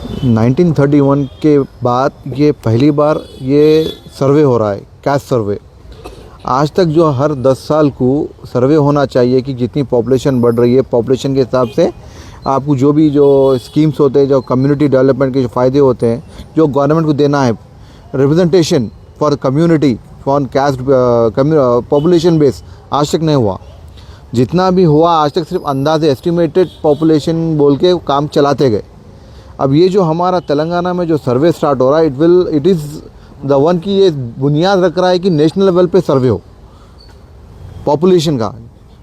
1931 के बाद ये पहली बार ये सर्वे हो रहा है, कैस्ट सर्वे। आज तक जो हर 10 साल को सर्वे होना चाहिए कि जितनी पॉपुलेशन बढ़ रही है, पॉपुलेशन के हिसाब से आपको जो भी जो स्कीम्स होते हैं, जो कम्युनिटी डेवलपमेंट के जो फ़ायदे होते हैं, जो गवर्नमेंट को देना है, representation for community for caste population base आज तक नहीं हुआ। जितना भी हुआ आज तक सिर्फ अंदाजे एस्टिमेटेड पॉपुलेशन बोल के काम चलाते गए। अब ये जो हमारा तेलंगाना में जो सर्वे स्टार्ट हो रहा है, इट इज़ द वन की ये बुनियाद रख रहा है कि नेशनल लेवल पे सर्वे हो पॉपुलेशन का,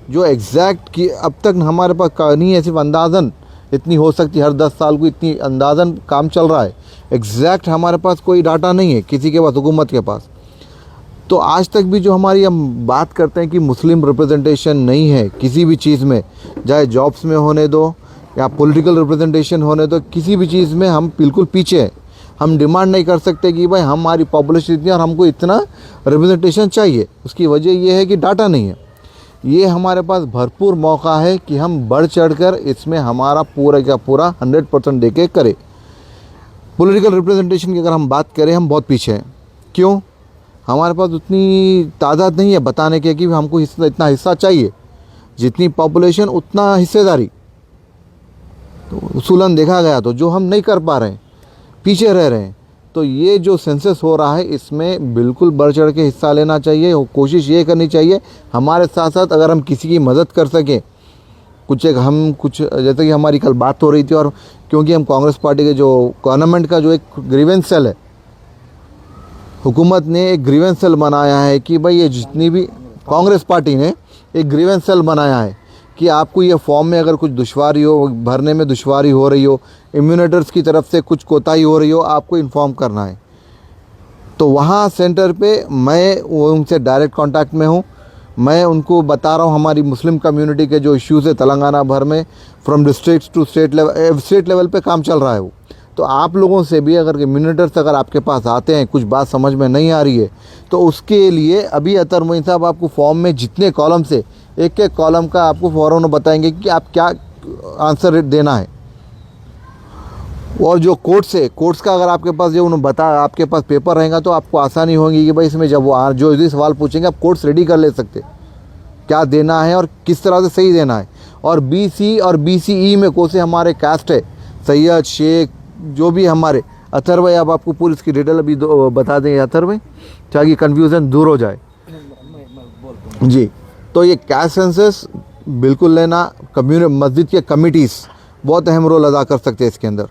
जो एग्जैक्ट कि अब तक हमारे पास नहीं है, सिर्फ अंदाज़न इतनी हो सकती है। हर 10 साल को इतनी अंदाज़न काम चल रहा है, एग्जैक्ट हमारे पास कोई डाटा नहीं है किसी के पास, हुकूमत के पास। तो आज तक भी जो हमारी हम बात करते हैं कि मुस्लिम रिप्रेजेंटेशन नहीं है किसी भी चीज़ में, चाहे जॉब्स में होने दो या पॉलिटिकल रिप्रेजेंटेशन होने दो, किसी भी चीज़ में हम बिल्कुल पीछे हैं। हम डिमांड नहीं कर सकते कि भाई हमारी पॉपुलेशन इतनी और हमको इतना रिप्रेजेंटेशन चाहिए। उसकी वजह ये है कि डाटा नहीं है। ये हमारे पास भरपूर मौका है कि हम बढ़ चढ़ कर इसमें हमारा पूरा का पूरा 100% दे के करें। पॉलिटिकल रिप्रेजेंटेशन की अगर हम बात करें, हम बहुत पीछे हैं। क्यों? हमारे पास उतनी तादाद नहीं है बताने के कि हमको इतना हिस्सा चाहिए। जितनी पॉपुलेशन उतना हिस्सेदारी तो उसूलन देखा गया, तो जो हम नहीं कर पा रहे हैं, पीछे रह रहे हैं। तो ये जो सेंसस हो रहा है, इसमें बिल्कुल बढ़ चढ़ के हिस्सा लेना चाहिए। कोशिश ये करनी चाहिए हमारे साथ साथ अगर हम किसी की मदद कर सकें, कुछ जैसे कि हमारी कल बात हो रही थी, और क्योंकि हम कांग्रेस पार्टी के जो गवर्नमेंट का जो एक ग्रीवेंस सेल है, हुकूमत ने एक ग्रीवेंस सेल बनाया है कि भाई ये जितनी भी कांग्रेस पार्टी ने एक ग्रीवेंस सेल बनाया है कि आपको ये फॉर्म में अगर कुछ दुश्वारी हो, भरने में दुश्वारी हो रही हो, इम्यूनेटर्स की तरफ से कुछ कोताही हो रही हो, आपको इन्फॉर्म करना है। तो वहाँ सेंटर पे मैं उनसे डायरेक्ट कांटेक्ट में हूँ। मैं उनको बता रहा हूँ हमारी मुस्लिम कम्युनिटी के जो इश्यूज़ है तेलंगाना भर में, from district to state level पे काम चल रहा है वो। तो आप लोगों से भी अगर इम्यूनेटर्स अगर आपके पास आते हैं, कुछ बात समझ में नहीं आ रही है, तो उसके लिए अभी अतर मोइन साहब आपको फॉर्म में जितने कॉलम से एक एक कॉलम का आपको फ़ौरन बताएंगे कि आप क्या आंसर देना है। और जो कोर्ट्स का अगर आपके पास जो उन्होंने आपके पास पेपर रहेगा, तो आपको आसानी होगी कि भाई इसमें जब वो जो भी सवाल पूछेंगे आप कोर्ट्स रेडी कर ले सकते, क्या देना है और किस तरह से सही देना है। और BC और BCE में कौन से हमारे कास्ट है, सैयद, शेख, जो भी हमारे अथर भाई, अब आपको पूरी इसकी डिटेल अभी बता देंगे अथर भाई, ताकि कन्फ्यूज़न दूर हो जाए जी। तो ये कैस्ट सेंसस बिल्कुल लेना, मस्जिद के कमिटीज़ बहुत अहम रोल अदा कर सकते हैं इसके अंदर।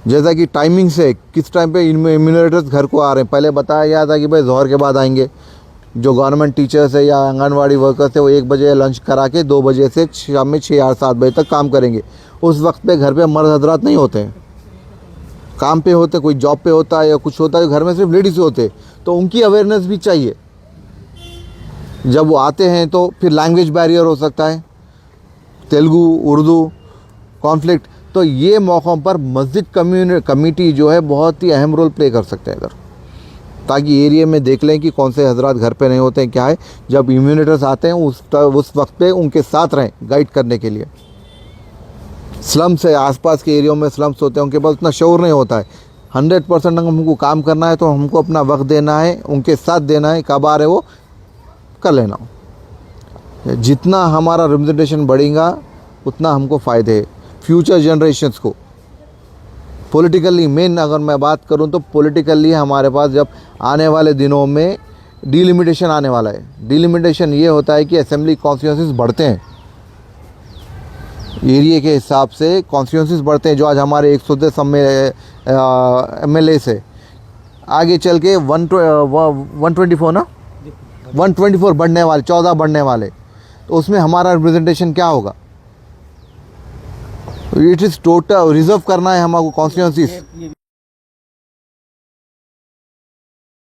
जैसा कि टाइमिंग से किस टाइम पे इम्यूनेटर्स घर को आ रहे हैं, पहले बताया गया था कि भाई ज़ोहर के बाद आएंगे। जो गवर्नमेंट टीचर्स है या आंगनवाड़ी वर्कर्स है, वो 1 बजे लंच करा के 2 बजे से शाम में 6 या 7 बजे तक काम करेंगे। उस वक्त पे घर पे मर्द हजरात नहीं होते हैं, काम पे होते, कोई जॉब पे होता है या कुछ होता है, घर में सिर्फ लेडीज़ होते। तो उनकी अवेयरनेस भी चाहिए। जब वो आते हैं तो फिर लैंग्वेज बैरियर हो सकता है, तेलुगु, उर्दू, कॉन्फ्लिक्ट। तो ये मौक़ों पर मस्जिद कमेटी जो है बहुत ही अहम रोल प्ले कर सकते हैं इधर, ताकि एरिया में देख लें कि कौन से हजरात घर पे नहीं होते हैं, क्या है। जब इम्यूनेटर्स आते हैं उस वक्त पे उनके साथ रहें गाइड करने के लिए। स्लम से आसपास के एरियो में स्लम्स होते हैं, उनके पास उतना शऊर नहीं होता है। 100% अगर हमको काम करना है तो हमको अपना वक्त देना है, उनके साथ देना है, कब आ रहे वो कर लेना। जितना हमारा रिप्रेजेंटेशन बढ़ेगा उतना हमको फ़ायदे है फ्यूचर जनरेशन्स को। पॉलिटिकली मेन अगर मैं बात करूं तो पॉलिटिकली हमारे पास जब आने वाले दिनों में डिलिमिटेशन आने वाला है। डिलिमिटेशन ये होता है कि असेंबली कॉन्स्टिट्यूंसीज बढ़ते हैं, एरिया के हिसाब से कॉन्स्टिट्यूंसीज बढ़ते हैं। जो आज हमारे 110 MLA से आगे चल के 124 ना 124 बढ़ने वाले, 14 बढ़ने वाले, तो उसमें हमारा रिप्रेजेंटेशन क्या होगा? इट इज़ टोटल रिजर्व करना है हमको कॉन्स्टिट्यूंसीज।